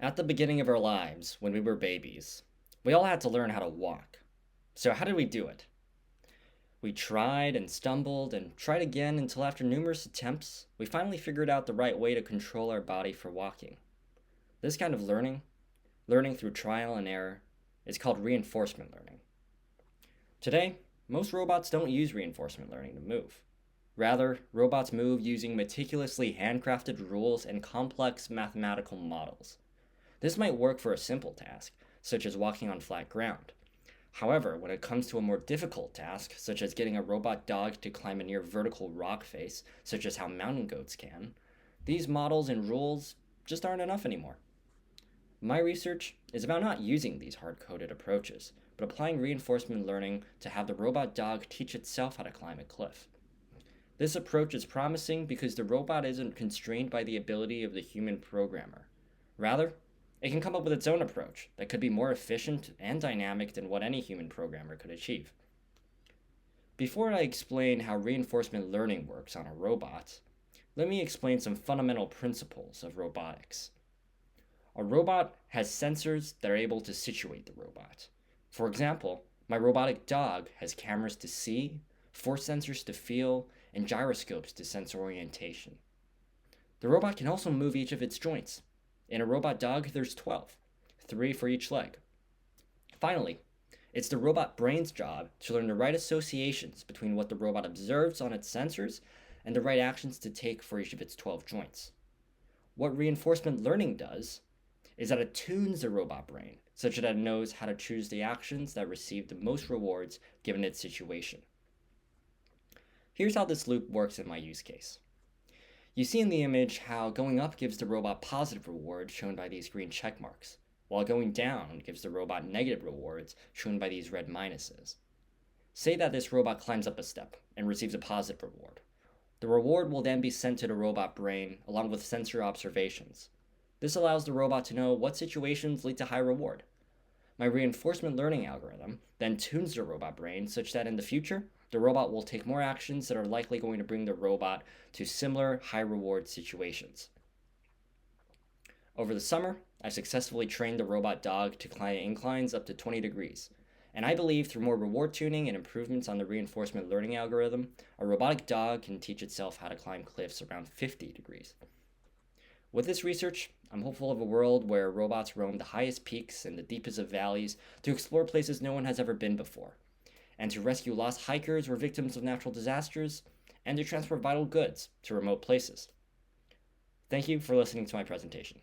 At the beginning of our lives, when we were babies, we all had to learn how to walk. So, how did we do it? We tried and stumbled and tried again until, after numerous attempts, we finally figured out the right way to control our body for walking. This kind of learning through trial and error, is called reinforcement learning. Today, most robots don't use reinforcement learning to move. Rather, robots move using meticulously handcrafted rules and complex mathematical models. This might work for a simple task, such as walking on flat ground. However, when it comes to a more difficult task, such as getting a robot dog to climb a near vertical rock face, such as how mountain goats can, these models and rules just aren't enough anymore. My research is about not using these hard-coded approaches, but applying reinforcement learning to have the robot dog teach itself how to climb a cliff. This approach is promising because the robot isn't constrained by the ability of the human programmer. Rather, it can come up with its own approach that could be more efficient and dynamic than what any human programmer could achieve. Before I explain how reinforcement learning works on a robot, let me explain some fundamental principles of robotics. A robot has sensors that are able to situate the robot. For example, my robotic dog has cameras to see, force sensors to feel, and gyroscopes to sense orientation. The robot can also move each of its joints. In a robot dog, there's 12, 3 for each leg. Finally, it's the robot brain's job to learn the right associations between what the robot observes on its sensors and the right actions to take for each of its 12 joints. What reinforcement learning does is that it tunes the robot brain such that it knows how to choose the actions that receive the most rewards given its situation. Here's how this loop works in my use case. You see in the image how going up gives the robot positive rewards shown by these green check marks, while going down gives the robot negative rewards shown by these red minuses. Say that this robot climbs up a step and receives a positive reward. The reward will then be sent to the robot brain along with sensor observations. This allows the robot to know what situations lead to high reward. My reinforcement learning algorithm then tunes the robot brain such that in the future, the robot will take more actions that are likely going to bring the robot to similar high reward situations. Over the summer, I successfully trained the robot dog to climb inclines up to 20 degrees, and I believe through more reward tuning and improvements on the reinforcement learning algorithm, a robotic dog can teach itself how to climb cliffs around 50 degrees. With this research, I'm hopeful of a world where robots roam the highest peaks and the deepest of valleys to explore places no one has ever been before, and to rescue lost hikers or victims of natural disasters, and to transport vital goods to remote places. Thank you for listening to my presentation.